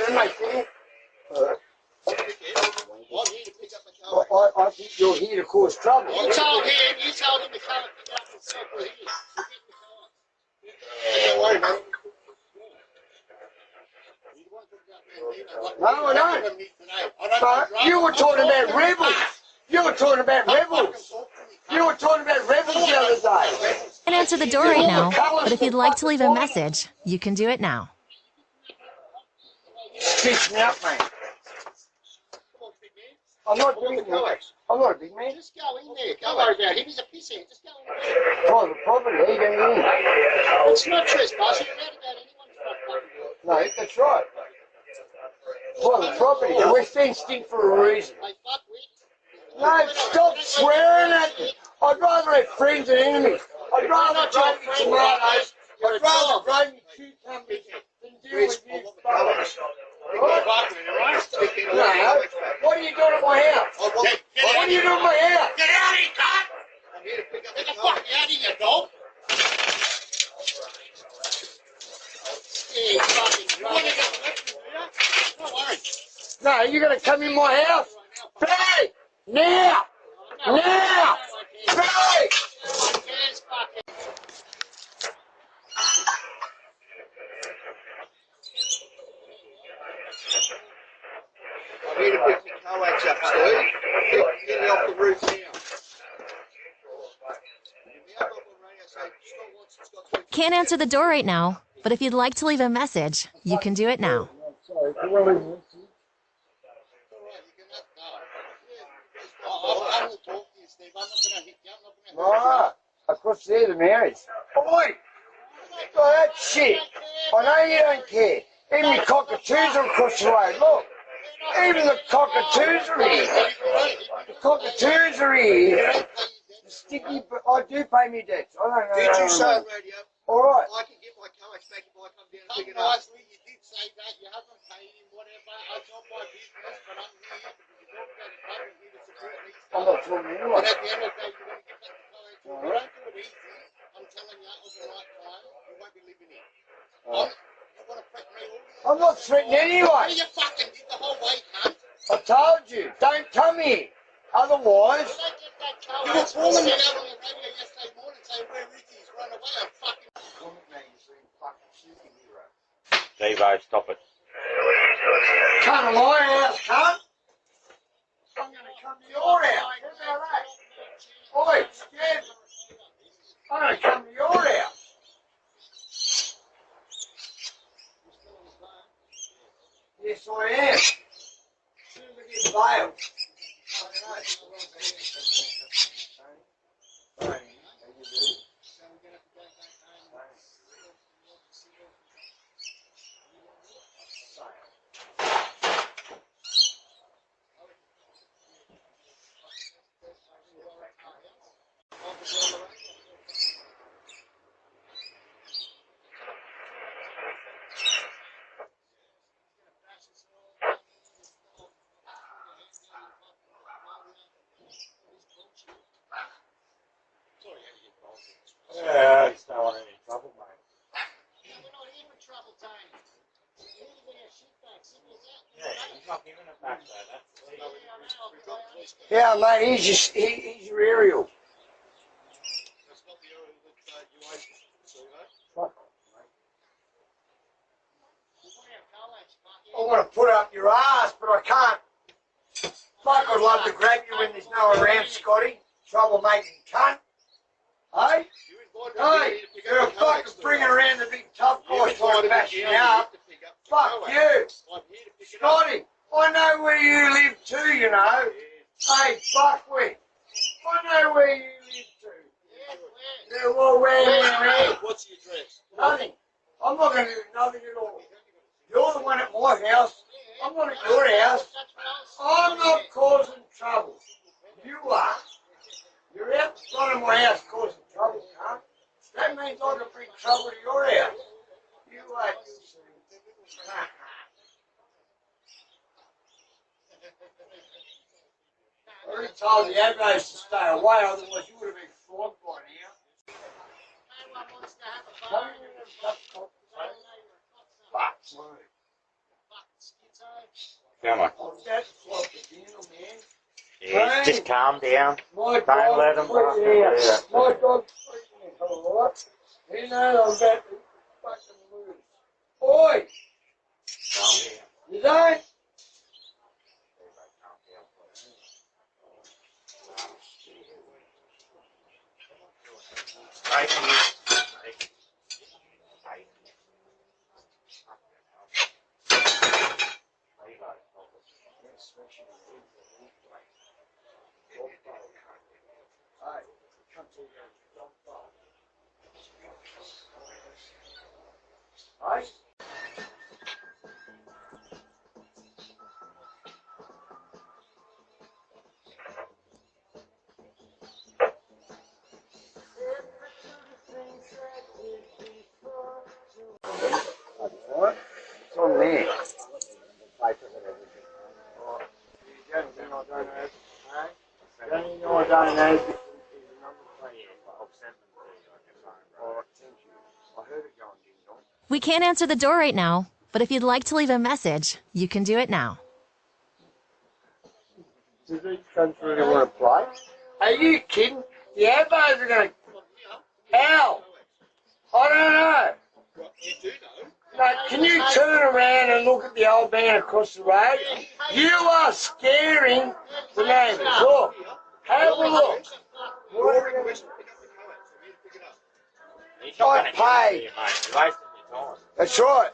to make it. I'm here to pick up the car. I think you're here to cause trouble. You told him to come and pick it up himself. We're here. Don't worry, mate. No, I don't. You were talking about rebels. You were talking about rebels. You were talking about rebels the other day. Can't answer the door right now, but if you'd like to leave a message, you can do it now. Speak me up, man. I'm not doing that. I'm not a big man. Just go in there. Don't worry about him. He's a pisshead. Just go in there. Private property. How you going in? It's not trespassing. You're allowed to go to anyone's property. No, that's right. Private property. And we're fenced in for a reason. Hey, fuck, we. No, stop swearing at me. I'd rather have friends than enemies. I'd rather grow me tomatoes. I'd rather grow me cucumbers than deal with you fuckers. No, what are you doing at my house? What are you doing at my house? Get out of here, cunt! I'm here to pick up the fuck out of here, dog! Yeah, fucking drunk. Don't worry. No, you're going to come in my house? Hey! Now! Now! Hey! I'm here to pick the Coax up, Steve. Get me off the roof now. Can't answer the door right now, but if you'd like to leave a message, you can do it now. Sorry, I'm only talking to you, Steve. I'm not going to hit you. I'm not going to hurt you. Across there, the Marys. Oi! Oh, that shit. I know you don't care. Even the cockatoos are across the road. Look. Even the cockatoos are here. The cockatoos are here. The sticky, but I do pay me debts. I don't know. Did you say on radio? All right. I can get my Coax back if I come down and pick it up. Nicely, you did say that. You haven't paid him, whatever. It's not my business, but I'm here because you talked about the here to support these guys. I'm not talking anyway. And at the end of the day, you're going to get back to Coax. If you don't do it easy, I'm telling you, at the right time, you won't be living here. You want to threaten me all? I'm not threatening anyway. You fucking did the whole way, cunt. I told you, don't come here. Otherwise, You were calling me out on the radio yesterday morning saying, where is he? He's run away. I'm fucking... Devo, stop it. come to my house, cunt. I'm going to come to your house. How about that? Oi, Steve. I'm going to come to your house. Yes, I am. As soon as I get bail. Yeah, I just don't want any trouble, mate. We're not here for trouble, Tony. We're here to get our shit back. Simple as that. Yeah, he's not giving it back, though. That's the least. Yeah, mate, he's your aerial. That's not the area that you open. So, Fuck. you want our Coax, fuck I want to put up your ass, but I can't. Fuck, I'd love to grab you when there's no one around, Scotty. Troublemaking cunt. Hey? Hey, you're a fucking bringing around the big tough guy trying to bash me up. Fuck you. Scotty, I know where you live too, you know. Hey, fuckwit. I know where you live too. Yeah, well, where? What's your address? Nothing. I'm not going to do nothing at all. You're the one at my house. I'm not at your house. I'm not causing trouble. You are. You're out the front of my house causing trouble, huh? That means I can bring trouble to your house. You are. I already told the Avos to stay away, otherwise you would have been flogged by now. Fuck, Come on. Oh, that's what the deal, man. Yeah, just calm down. My Don't let them dog's freaking out. My dog's freaking out, alright? He knows I'm about to fucking lose. Oi! Calm down. You don't? Right here. Hey, come to the don't fall. Hey? What? It's on me. We can't answer the door right now, but if you'd like to leave a message, you can do it now. Does each country want to play? Are you kidding? The Abos are going to... Al! I don't know. You do know. No, can you turn around and look at the old man across the road? You are scaring the neighbours. Look. Have a look. You're requesting to pick up the Coax. I'm here to pick it up. He's not gonna pay. give it to you, mate. You're wasting your time. That's right.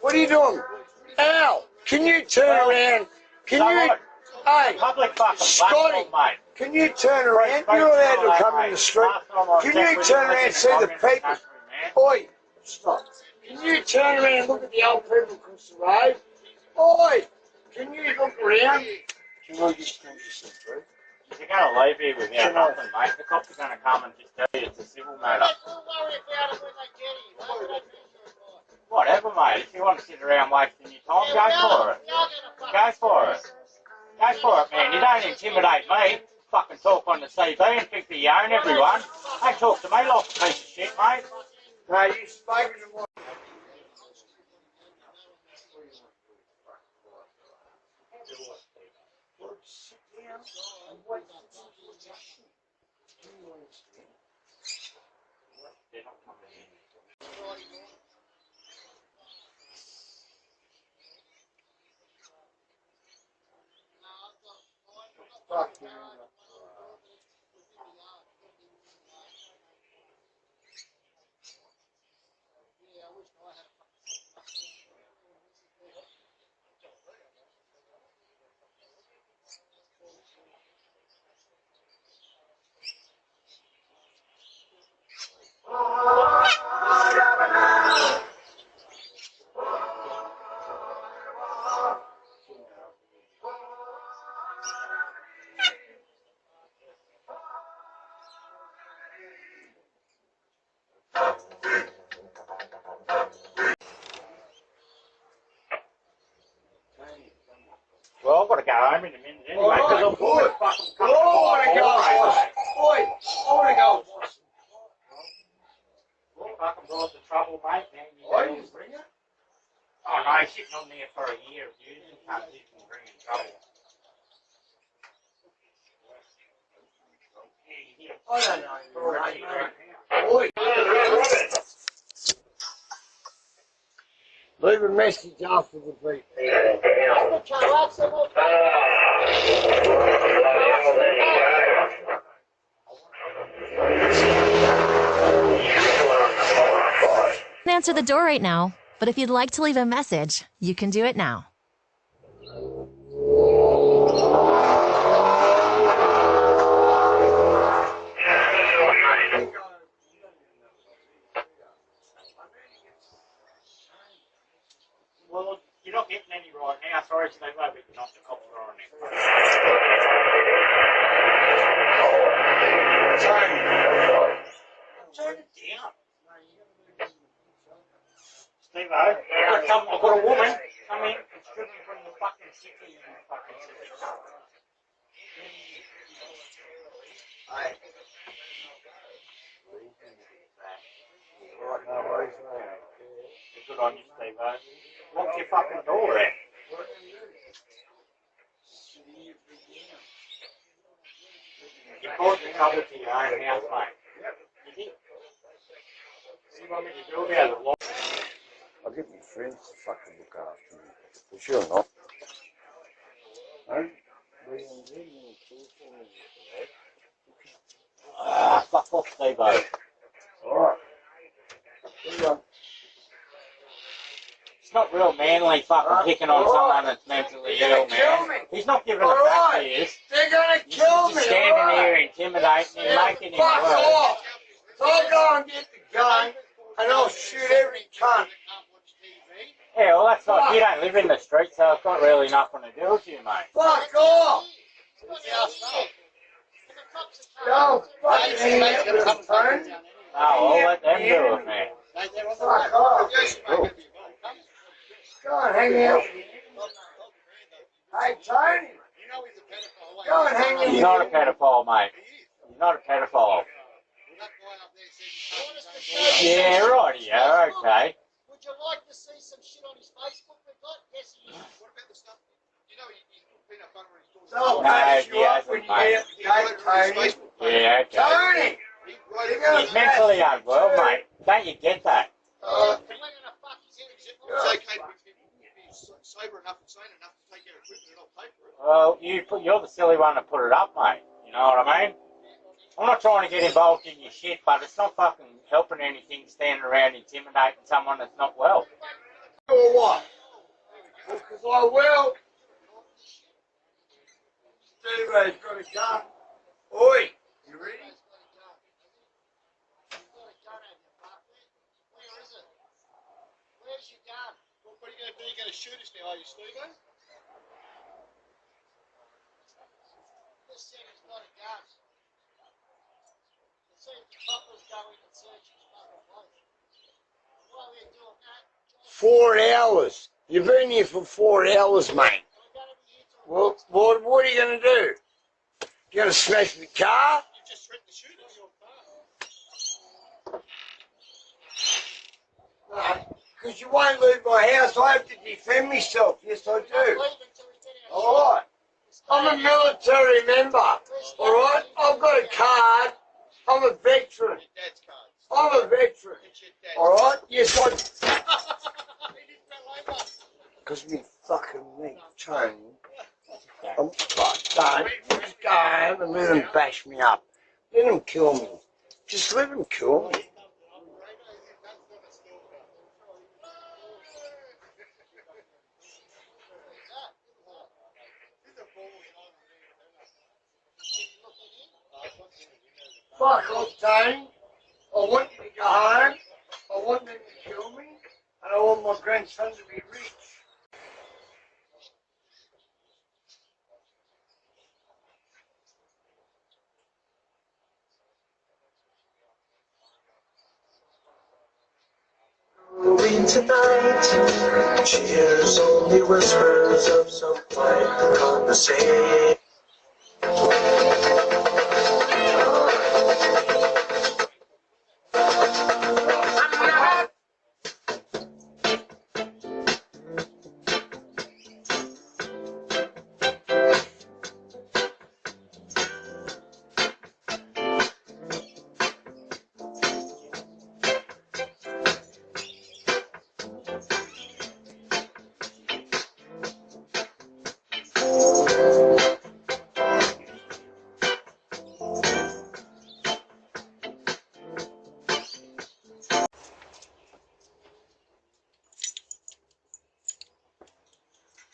What are you doing? Al, can you turn around? Can you... Hey, Public fucking Scotty, platform, mate. can you turn around? You're allowed to come in the street. Can you turn around and see the people? Oi, stop. Can you turn around and look at the old people across the road? Oi, can you look around? Can I just come to some food? If you're going to leave here without nothing, mate, the cops are going to come and just tell you it's a civil matter. We'll worry about it when they get here. Don't worry about it. Whatever, mate. If you want to sit around wasting your time, go for it. Go for it. Go for it, man. You don't intimidate me. Fucking talk on the CB and think that you own everyone. Don't talk to me like a piece of shit, mate. No, you spoken to one. Sit down and wait for the shit. Do you understand? They're not coming in. Fuck you. Well, I've got to go home in a minute anyway, because I'm good. fucking Oh, I want to go. Oi, I want to go. You fucking brought the trouble, mate. Now you Why know. you bring it? Oh, no, he's sitting on there for a year abusing cunts. He's been bringing trouble. I don't know. Oi. Leave a message after the beep. Can't answer the door right now, but if you'd like to leave a message, you can do it now. Well, you're not getting any right now. Sorry to leave over, but you're not the cops are on it. Turn it down. Steve, I've got a woman come in and strip me from the fucking city and the fucking city. Hey. Right, no worries, mate. Good on you, Steve. Lock your fucking door in. trouble to your own house, mate. You think? What do you want me to do about it? I'll get my friends to fucking look after me. But you're not. Ah, fuck off, Steve-O. Alright. It's not real manly fucking picking on someone that's mentally ill, man. He's not giving a fuck, he is. They're gonna kill me. He's just standing here intimidating him, making him Fuck work. off. So I'll go and get the gun and I'll shoot every cunt. Yeah, well, that's not. You don't live in the street, so it's not really nothing to do with you, mate. Fuck off. Don't fucking hang out with a phone. Oh, well, let them do it, man. Fuck off. Go and hang out with him. Hey, Tony. Go and hang out with He's him. not a pedophile, mate. He's not a pedophile. Yeah, right, yeah, okay. Would you like to see some shit on his Facebook we've got? Yes, he is. What about the stuff? You know, he's peanut butter on his door. They'll No, patch you he up when hasn't, you get out the gate, Tony. Yeah, okay. Tony! You're gonna He's mentally unwell, mate. Don't you get that? It's okay if he's sober enough and sane enough to take our equipment and I'll pay for it. Well, you're the silly one to put it up, mate. You know what I mean? I'm not trying to get involved in your shit, but it's not fucking helping anything standing around intimidating someone that's not well. Or what? Because I will. Steve-O's got a gun. Oi, you ready? Where's your gun? What are you going to do? You're going to shoot us now, are you, Steve-O? This said he's got a gun. Let's see if the coppers go in and search his fucking place. While we're doing that, 4 hours. You've been here for 4 hours, mate. Well, what are you going to do? You going to smash the car? you've just threatened to shoot us. No, because you won't leave my house. I have to defend myself. Yes, I do. All right. I'm a military member. All right. I've got a card. I'm a veteran. Your dad's cards. I'm a veteran. It's your dad's. All right. Yes, I. He didn't fell over. Because me fucking me, Tony. I'm don't. Just go home and let them bash me up. Let them kill me. Just let them kill me. Fuck off, Tony. I want you to go home. I want them to kill me. And I want my grandson to be rich. Tonight, she hears only whispers of some quiet conversation.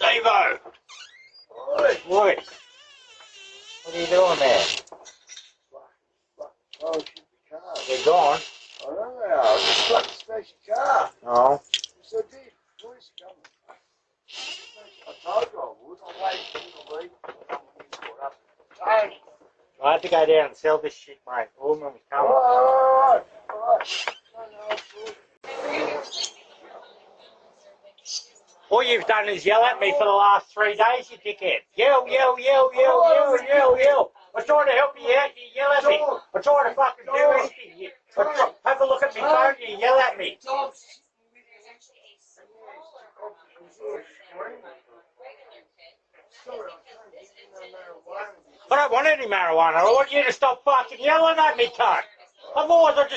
Steve-O! Oi! Oi! What are you doing there? Oh, shoot the car. They're gone. I don't know. I just fucking smashed the car. Oh. Yes, I did. Police are coming. I told you I would. I'm waiting for the lead. Tony! I had to go down and sell this shit, mate. The woman was coming. Alright. No, it's good. All you've done is yell at me for the last 3 days, you dickhead. Yell, yell, yell, yell, yell, yell, yell. I'm trying to help you out, you yell at me. I'm trying to fucking do anything. Have a look at me phone, you yell at me. But don't want any marijuana. I want you to stop fucking yelling at me, cunt. Otherwise, I just